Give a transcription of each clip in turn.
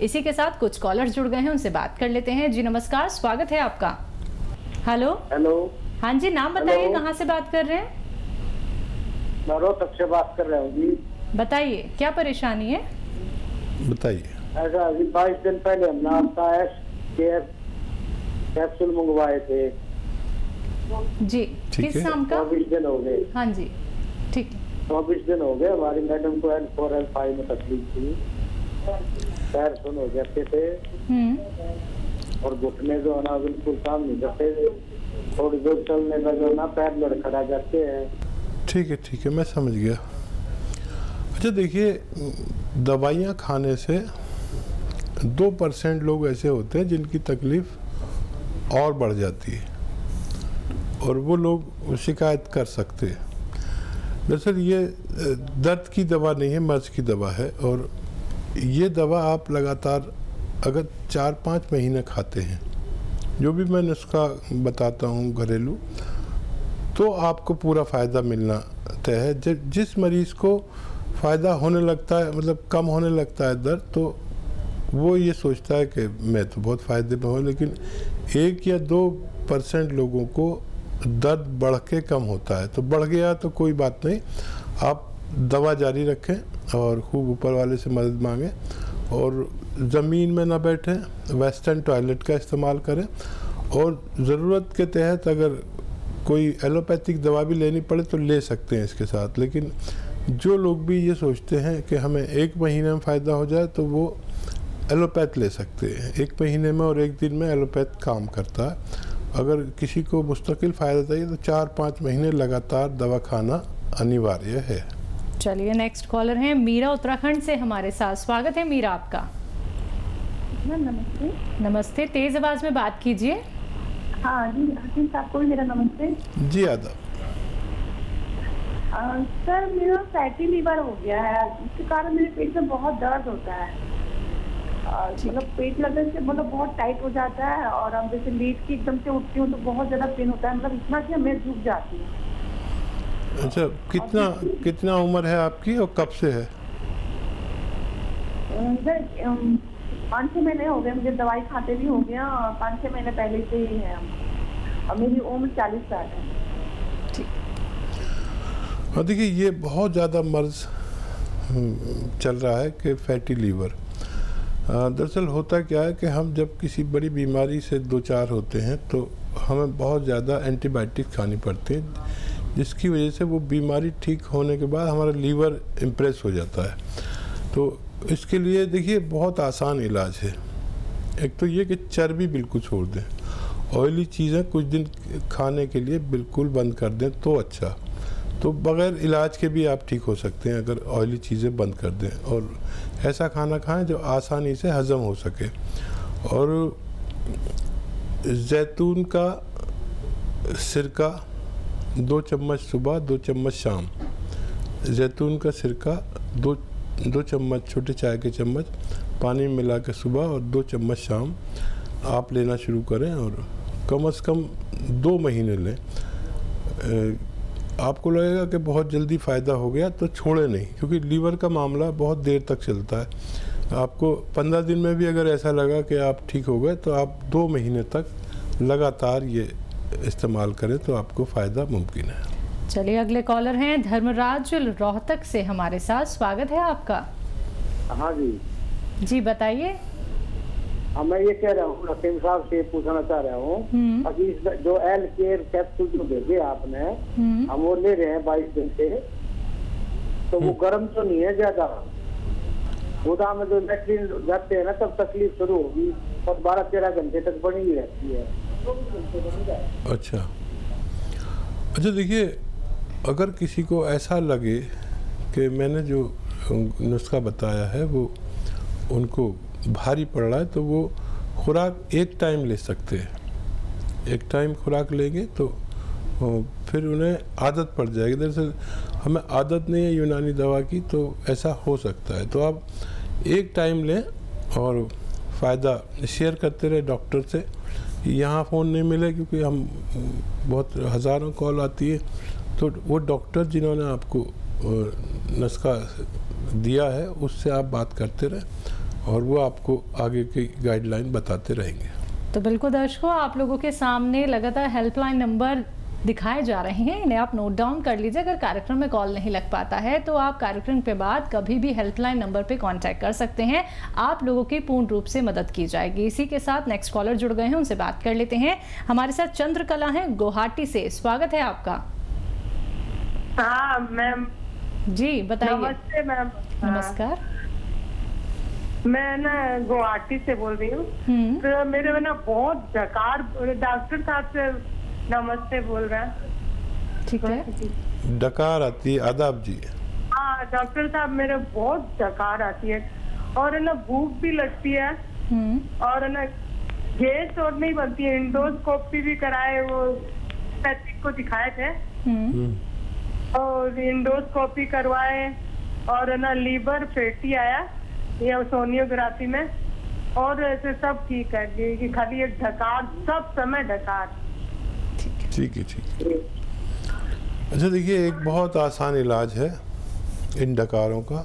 इसी के साथ कुछ कॉलर्स जुड़ गए हैं, उनसे बात कर लेते हैं। जी नमस्कार, स्वागत है आपका। Hello hello. हाँ जी, नाम बताइए, कहाँ से बात कर रहे हैं? मैं रोहतक से बात कर रहा हूँ जी। बताइए क्या परेशानी है? बताइए। ऐसा अभी 22 दिन पहले हमने आपका केयर कैप्सूल मंगवाए थे जी। किस नाम का? 24 दिन हो गए। हाँ जी, ठीक है। 24 दिन हो गए। हमारी मैडम को L4 L5 में तकलीफ थी, पैर सुन हो जाते थे और घुटने जो है ना बिल्कुल काम नहीं करते, थोड़ी दूर चलने में जो ना पैर लड़खड़ा जाते हैं। ठीक है, मैं समझ गया। अच्छा देखिए, दवाइयाँ खाने से 2% लोग ऐसे होते हैं जिनकी तकलीफ और बढ़ जाती है और वो लोग शिकायत कर सकते हैं। दरअसल ये दर्द की दवा नहीं है, मर्ज की दवा है। और ये दवा आप लगातार अगर 4-5 महीने खाते हैं, जो भी मैं नुस्खा बताता हूँ घरेलू, तो आपको पूरा फ़ायदा मिलना तय है। जिस मरीज़ को फ़ायदा होने लगता है, मतलब कम होने लगता है दर्द, तो वो ये सोचता है कि मैं तो बहुत फ़ायदे में हूँ, लेकिन 1 या 2% लोगों को दर्द बढ़ के कम होता है। तो बढ़ गया तो कोई बात नहीं, आप दवा जारी रखें और खूब ऊपर वाले से मदद मांगें और ज़मीन में ना बैठें, वेस्टर्न टॉयलेट का इस्तेमाल करें और ज़रूरत के तहत अगर कोई एलोपैथिक दवा भी लेनी पड़े तो ले सकते हैं इसके साथ। लेकिन जो लोग भी ये सोचते हैं कि हमें 1 महीने में फ़ायदा हो जाए तो वो एलोपैथ ले सकते हैं। 1 महीने में और 1 दिन में एलोपैथ काम करता है। अगर किसी को मुस्तकिल फ़ायदा चाहिए तो 4-5 महीने लगातार दवा खाना अनिवार्य है। चलिए, नेक्स्ट कॉलर हैं मीरा उत्तराखंड से हमारे साथ। स्वागत है मीरा आपका। नमस्ते। नमस्ते, तेज आवाज में बात कीजिए। हाँ जी, हसीन साहब को भी मेरा नमस्ते। जी आदाब। सर, मेरा फैटी लीवर हो गया है, इसके कारण मेरे पेट में बहुत दर्द होता है। मतलब पेट लगने से मतलब बहुत टाइट हो जाता है और अब जैसे लेट की एकदम से उठती हूँ तो बहुत ज़्यादा पेन होता है, मतलब इतना कि मैं झुक जाती हूँ। अच्छा, कितना उम्र है आपकी और कब से है? 5-6 महीने हो गए मुझे, दवाई खाते भी हो गया और 5-6 महीने पहले से ही है और मेरी उम्र 40 साल है। और देखिए, ये बहुत ज़्यादा मर्ज चल रहा है कि फैटी लीवर। दरअसल होता क्या है कि हम जब किसी बड़ी बीमारी से 2-4 होते हैं तो हमें बहुत ज़्यादा एंटीबायोटिक खानी पड़ती है, जिसकी वजह से वो बीमारी ठीक होने के बाद हमारा लीवर इम्प्रेस हो जाता है। तो इसके लिए देखिए बहुत आसान इलाज है। एक तो ये कि चर्बी बिल्कुल छोड़ दें, ऑयली चीज़ें कुछ दिन खाने के लिए बिल्कुल बंद कर दें तो अच्छा। तो बग़ैर इलाज के भी आप ठीक हो सकते हैं अगर ऑयली चीज़ें बंद कर दें और ऐसा खाना खाएं जो आसानी से हज़म हो सके। और जैतून का सिरका 2 चम्मच सुबह, 2 चम्मच शाम। जैतून का सिरका 2 चम्मच, छोटे चाय के चम्मच पानी में मिला के सुबह और 2 चम्मच शाम आप लेना शुरू करें और कम से कम 2 महीने लें। आपको लगेगा कि बहुत जल्दी फ़ायदा हो गया तो छोड़े नहीं, क्योंकि लीवर का मामला बहुत देर तक चलता है। आपको 15 दिन में भी अगर ऐसा लगा कि आप ठीक हो गए तो आप 2 महीने तक लगातार ये इस्तेमाल करें तो आपको फ़ायदा मुमकिन है। चलिए, अगले कॉलर हैं धर्मराज रोहतक से हमारे साथ। स्वागत है आपका। हाँ जी। जी बताइए। मैं ये कह रहा हूँ, हकीम साहब से पूछना चाह रहा हूँ, अभी जो L केयर कैप्सूल जो भेजे आपने, हम वो ले रहे हैं 22 दिन से, तो वो गर्म तो नहीं है ज्यादा? गोदाम में जो लैट्रिन जाते हैं ना तब तकलीफ शुरू होगी और 12-13 घंटे तक बनी ही रहती है। अच्छा देखिए, अगर किसी को ऐसा लगे कि मैंने जो नुस्खा बताया है वो उनको भारी पड़ रहा है तो वो खुराक एक टाइम ले सकते हैं। एक टाइम खुराक लेंगे तो फिर उन्हें आदत पड़ जाएगी। दरअसल हमें आदत नहीं है यूनानी दवा की, तो ऐसा हो सकता है। तो आप एक टाइम लें और फ़ायदा शेयर करते रहे डॉक्टर से। यहाँ फ़ोन नहीं मिले क्योंकि हम बहुत हज़ारों कॉल आती है, तो वो डॉक्टर जिन्होंने आपको नुस्खा दिया है उससे आप बात करते रहे और वो आपको आगे की गाइडलाइन बताते रहेंगे। तो बिल्कुल दर्शकों, आप लोगों के सामने लगातार हेल्पलाइन नंबर दिखाए जा रहे हैं, इन्हें आप नोट डाउन कर लीजिए। अगर कार्यक्रम में कॉल नहीं लग पाता है तो आप कार्यक्रम के बाद कभी भी हेल्पलाइन नंबर पे कांटेक्ट कर सकते हैं, आप लोगों की पूर्ण रूप से मदद की जाएगी। इसी के साथ नेक्स्ट कॉलर जुड़ गए हैं, उनसे बात कर लेते हैं। हमारे साथ चंद्रकला हैं गुवाहाटी से, स्वागत है आपका। हाँ मैम जी बताइए। नमस्ते मैम। नमस्कार। मैं ना गुवाहाटी से बोल रही हूँ। तो मेरे में ना बहुत डकार, डॉक्टर साहब से नमस्ते बोल रहे हैं। ठीक है। डकार आती है, आदाब जी। हाँ डॉक्टर साहब, मेरे बहुत डकार आती है और है ना भूख भी लगती है और है ना गैस और नहीं बनती है। इंडोस्कोपी भी कराए, वो पैथिक को दिखाए थे और इंडोस्कोपी करवाए और है ना लीवर फैटी आया या सोनियोग्राफी में, और ऐसे सब ठीक है कि खाली एक डकार, सब समय डकार। ठीक है, ठीक है। अच्छा देखिए, एक बहुत आसान इलाज है इन डकारों का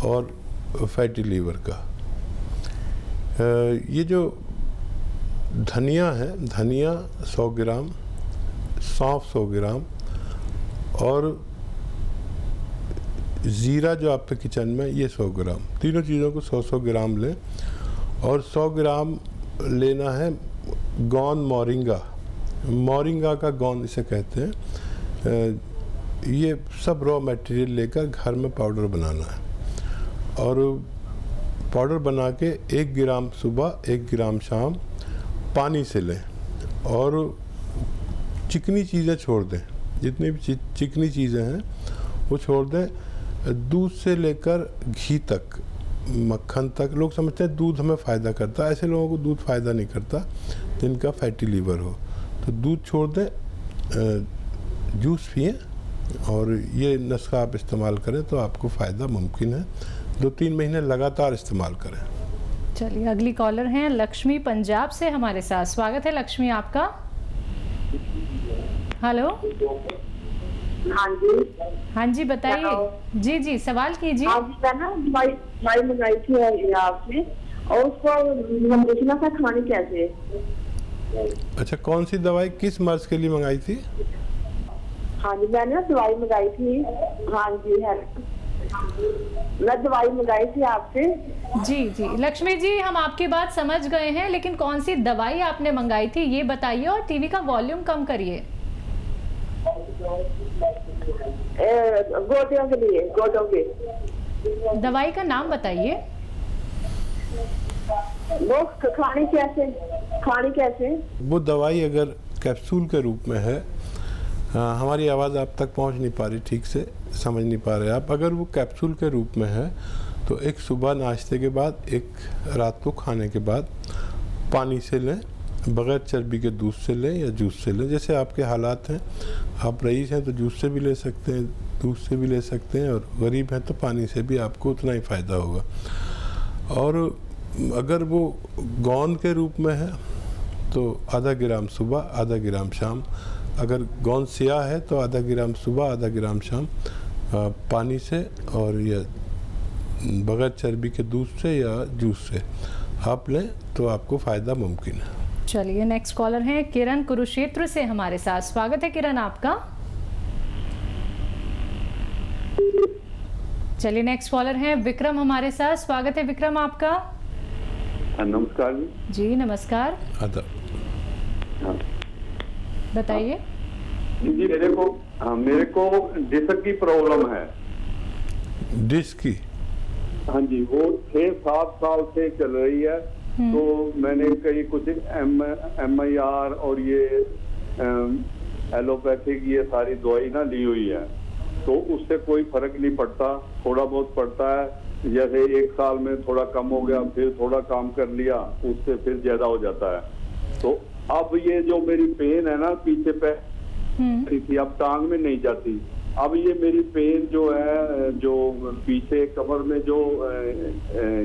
और फैटी लीवर का। ये जो धनिया है, धनिया 100 ग्राम, सौंफ 100 ग्राम और ज़ीरा जो आपके किचन में, ये 100 ग्राम, तीनों चीज़ों को 100-100 ग्राम लें। और 100 ग्राम लेना है गोंद मोरिंगा, मोरिंगा का गोंद इसे कहते हैं। ये सब रॉ मटेरियल लेकर घर में पाउडर बनाना है और पाउडर बना के 1 ग्राम सुबह 1 ग्राम शाम पानी से लें और चिकनी चीज़ें छोड़ दें, जितनी भी चिकनी चीज़ें हैं वो छोड़ दें। दूध से लेकर घी तक, मक्खन तक। लोग समझते हैं दूध हमें फ़ायदा करता है, ऐसे लोगों को दूध फ़ायदा नहीं करता जिनका फैटी लीवर हो। तो दूध छोड़ दें, जूस पिएं और ये नुस्खा आप इस्तेमाल करें तो आपको फ़ायदा मुमकिन है। 2-3 महीने लगातार इस्तेमाल करें। चलिए, अगली कॉलर हैं लक्ष्मी पंजाब से हमारे साथ, स्वागत है लक्ष्मी आपका। हेलो। हाँ जी। हाँ जी बताइए। जी जी सवाल कीजिए। हाँ जी, मैं ना दवाई मंगाई थी आपसे और उसको देखना था खानी कैसे। अच्छा, कौन सी दवाई किस मर्ज के लिए मंगाई थी? हाँ जी, मैंने ना दवाई मंगाई थी। हाँ जी है, मैं दवाई मंगाई थी आपसे। जी जी लक्ष्मी जी, हम आपकी बात समझ गए हैं, लेकिन कौन सी दवाई आपने मंगाई थी ये बताइए और टीवी का वॉल्यूम कम करिए। गोटियों के लिए, गोटों के। दवाई का नाम बताइए। वो खानी कैसे? वो दवाई अगर कैप्सूल के रूप में है, हमारी आवाज़ आप तक पहुंच नहीं पा रही, ठीक से समझ नहीं पा रहे आप। अगर वो कैप्सूल के रूप में है तो एक सुबह नाश्ते के बाद, एक रात को खाने के बाद पानी से लें, बग़ैर चर्बी के दूध से लें या जूस से लें, जैसे आपके हालात हैं। आप रईस हैं तो जूस से भी ले सकते हैं, दूध से भी ले सकते हैं, और गरीब हैं तो पानी से भी आपको उतना ही फ़ायदा होगा। और अगर वो गोंद के रूप में है तो आधा ग्राम सुबह, आधा ग्राम शाम। अगर गोंद स्याह है तो आधा ग्राम सुबह, आधा ग्राम शाम पानी से और या बग़ैर चर्बी के दूध से या जूस से आप लें तो आपको फ़ायदा मुमकिन है। चलिए, नेक्स्ट कॉलर हैं किरण कुरुक्षेत्र से हमारे साथ, स्वागत है किरण आपका। चलिए, नेक्स्ट कॉलर हैं विक्रम हमारे साथ, स्वागत है विक्रम आपका। नमस्कार जी नमस्कार। हाँ। बताइए। जी मेरे को डिस्क की प्रॉब्लम है। डिस्क की? हाँ जी, वो 6-7 साल से चल रही है। तो मैंने कई कुछ MIR और ये एलोपैथिक ये सारी दवाई ना ली हुई है, तो उससे कोई फर्क नहीं पड़ता। थोड़ा बहुत पड़ता है, जैसे 1 साल में थोड़ा कम हो गया, फिर थोड़ा काम कर लिया, उससे फिर ज्यादा हो जाता है। तो अब ये जो मेरी पेन है ना पीछे पे थी, अब टांग में नहीं जाती। अब ये मेरी पेन जो है, जो पीछे कमर में जो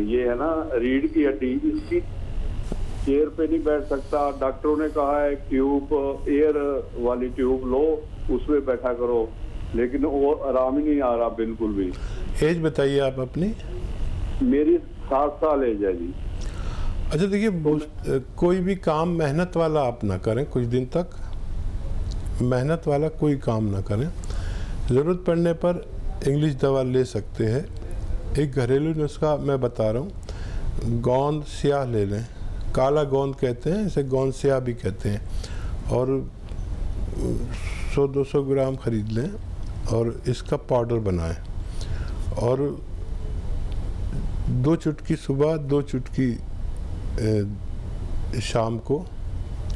ये है ना रीढ़ की हड्डी, इसकी चेयर पे नहीं बैठ सकता। डॉक्टरों ने कहा है ट्यूब, एयर वाली ट्यूब लो, उसमें बैठा करो, लेकिन वो आराम ही नहीं आ रहा बिल्कुल भी। एज बताइए आप अपनी। मेरी 60 साल एज है जी। अच्छा देखिए, कोई भी काम मेहनत वाला आप ना करें, कुछ दिन तक मेहनत वाला कोई काम ना करें। ज़रूरत पड़ने पर इंग्लिश दवा ले सकते हैं। एक घरेलू नुस्खा मैं बता रहा हूँ, गोंद स्याह ले लें, काला गोंद कहते हैं, इसे गोंद स्याह भी कहते हैं, और 100-200 ग्राम खरीद लें और इसका पाउडर बनाएं, और 2 चुटकी सुबह, 2 चुटकी शाम को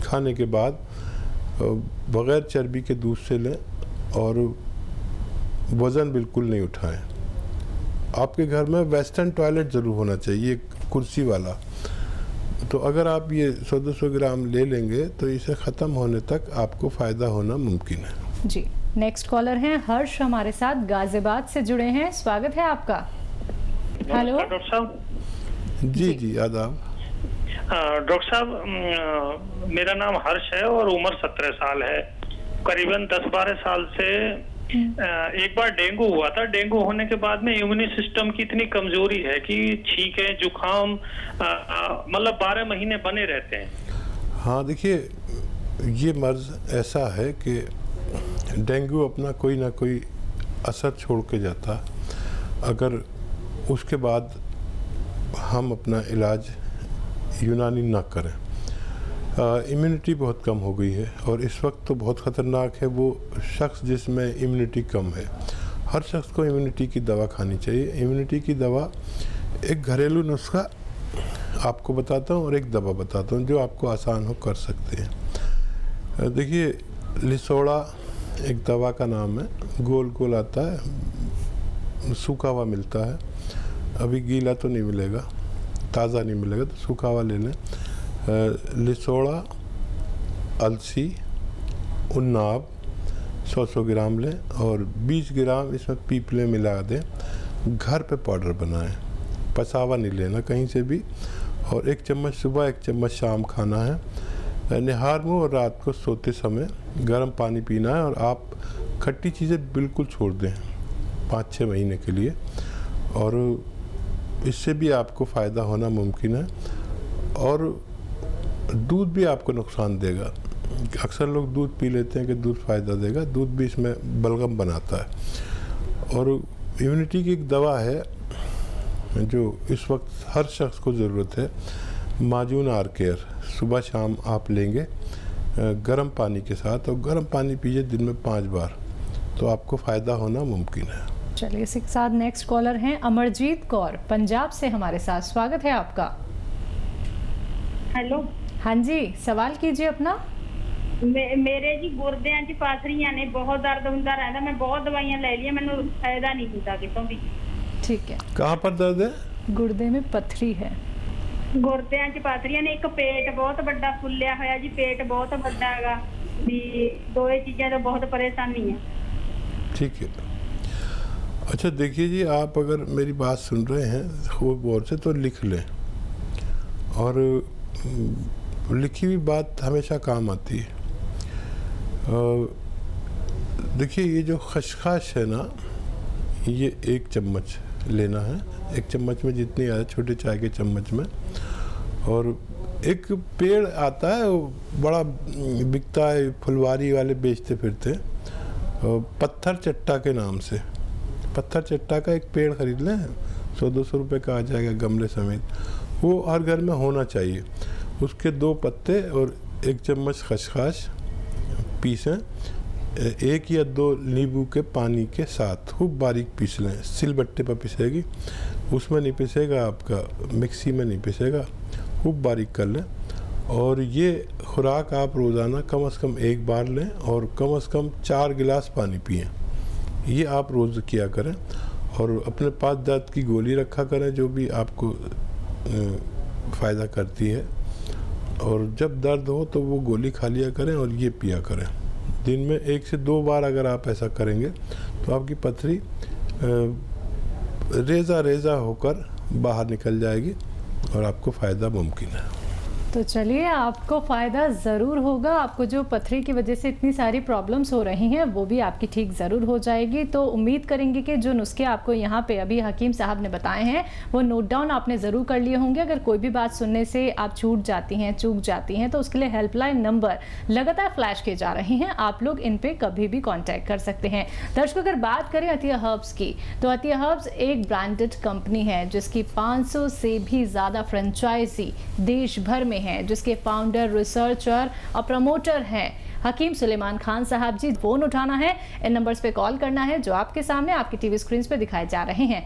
खाने के बाद बग़ैर चर्बी के दूध से लें, और वज़न बिल्कुल नहीं उठाएं। आपके घर में वेस्टर्न टॉयलेट ज़रूर होना चाहिए, कुर्सी वाला। तो अगर आप ये 100-200 ग्राम ले लेंगे तो इसे ख़त्म होने तक आपको फ़ायदा होना मुमकिन है। जी, नेक्स्ट कॉलर हैं हर्ष, हमारे साथ गाजियाबाद से जुड़े हैं। स्वागत है आपका। हेलो डॉक्टर साहब। जी आदाब। डॉक्टर साहब, मेरा नाम हर्ष है और उम्र 17 साल है। करीबन 10-12 साल से एक बार डेंगू हुआ था। डेंगू होने के बाद में इम्यूनी सिस्टम की इतनी कमजोरी है कि छींके, जुकाम मतलब 12 महीने बने रहते हैं। हाँ देखिए, ये मर्ज ऐसा है कि डेंगू अपना कोई ना कोई असर छोड़ के जाता। अगर उसके बाद हम अपना इलाज यूनानी ना करें। इम्यूनिटी बहुत कम हो गई है, और इस वक्त तो बहुत ख़तरनाक है वो शख्स जिसमें इम्यूनिटी कम है। हर शख्स को इम्यूनिटी की दवा खानी चाहिए। इम्यूनिटी की दवा, एक घरेलू नुस्खा आपको बताता हूँ और एक दवा बताता हूँ जो आपको आसान हो कर सकते हैं। देखिए, लिसोड़ा एक दवा का नाम है, गोल गोल आता है, सूखा हुआ मिलता है। अभी गीला तो नहीं मिलेगा, ताज़ा नहीं मिलेगा, तो सूखा हुआ ले लें। लिसोड़ा, अलसी, उन्नाब 100-100 ग्राम लें, और 20 ग्राम इसमें पीपले मिला दें। घर पे पाउडर बनाएं, पसावा नहीं लेना कहीं से भी, और 1 चम्मच सुबह, 1 चम्मच शाम खाना है। निहार मुँह और रात को सोते समय गर्म पानी पीना है, और आप खट्टी चीज़ें बिल्कुल छोड़ दें 5-6 महीने के लिए, और इससे भी आपको फ़ायदा होना मुमकिन है। और दूध भी आपको नुकसान देगा। अक्सर लोग दूध पी लेते हैं कि दूध फ़ायदा देगा, दूध भी इसमें बलगम बनाता है। और इम्यूनिटी की एक दवा है जो इस वक्त हर शख्स को ज़रूरत है, माजून आर केयर। सुबह शाम आप लेंगे गर्म पानी के साथ, और गर्म पानी पीजिए दिन में 5 बार, तो आपको फ़ायदा होना मुमकिन है। चलिए, इसी के साथ नेक्स्ट कॉलर हैं अमरजीत कौर, पंजाब से हमारे साथ। स्वागत है आपका। हेलो। हाँ जी, सवाल कीजिए अपना। मेरे जी गुर्दियां च पाथरियां ने, बहुत दर्द ਹੁੰਦਾ रहता। मैं बहुत दवाइयां ले लिया, मैंने फायदा नहीं ਹੁੰਦਾ कितों भी। ठीक है, कहाँ पर दर्द है? गुर्दे में पथरी है। गुर्दियां च पाथरियां ने, एक पेट बहुत बड़ा फुलिया होया जी, पेट बहुत बड़ा हैगा भी। दो चीज़ों तो बहुत परेशानी है। ठीक है। अच्छा देखिए जी, आप अगर मेरी बात सुन रहे हैं खूब गौर से तो लिख लें, और लिखी हुई बात हमेशा काम आती है। देखिए, ये जो खसखस है ना, ये 1 चम्मच लेना है। 1 चम्मच में जितनी आए, छोटे चाय के चम्मच में। और एक पेड़ आता है, वो बड़ा बिकता है, फुलवारी वाले बेचते फिरते, पत्थर चट्टा के नाम से। पत्थर चट्टा का एक पेड़ खरीद लें, 100-200 रुपये का आ जाएगा गमले समेत। वो हर घर में होना चाहिए। उसके 2 पत्ते और 1 चम्मच खसखस पीसें, 1 या 2 नींबू के पानी के साथ खूब बारीक पीस लें। सिलबट्टे पर पिसेगी, उसमें नहीं पिसेगा आपका, मिक्सी में नहीं पिसेगा, खूब बारीक कर लें। और ये खुराक आप रोज़ाना कम से कम 1 बार लें, और कम से कम 4 गिलास पानी पिएं। ये आप रोज़ किया करें। और अपने पास दर्द की गोली रखा करें, जो भी आपको फ़ायदा करती है। और जब दर्द हो तो वो गोली खा लिया करें और ये पिया करें। दिन में 1 से 2 बार अगर आप ऐसा करेंगे तो आपकी पथरी रेज़ा रेज़ा होकर बाहर निकल जाएगी और आपको फ़ायदा मुमकिन है। तो चलिए, आपको फ़ायदा ज़रूर होगा। आपको जो पथरी की वजह से इतनी सारी प्रॉब्लम्स हो रही हैं वो भी आपकी ठीक ज़रूर हो जाएगी। तो उम्मीद करेंगे कि जो नुस्खे आपको यहाँ पे अभी हकीम साहब ने बताए हैं वो नोट डाउन आपने ज़रूर कर लिए होंगे। अगर कोई भी बात सुनने से आप छूट जाती हैं, चूक जाती हैं, तो उसके लिए हेल्पलाइन नंबर लगातार फ्लैश किए जा रहे हैं। आप लोग इन पे कभी भी कॉन्टैक्ट कर सकते हैं। दर्शकों, अगर बात करें अतिया हर्ब्स की, तो अतिया हर्ब्स एक ब्रांडेड कंपनी है जिसकी 500 से भी ज़्यादा फ्रेंचाइजी देश भर में है, जिसके फाउंडर, रिसर्चर और प्रमोटर हैं हकीम सुलेमान खान साहब जी। फोन उठाना है, इन नंबर्स पे कॉल करना है जो आपके सामने आपकी टीवी स्क्रीन पे दिखाए जा रहे हैं।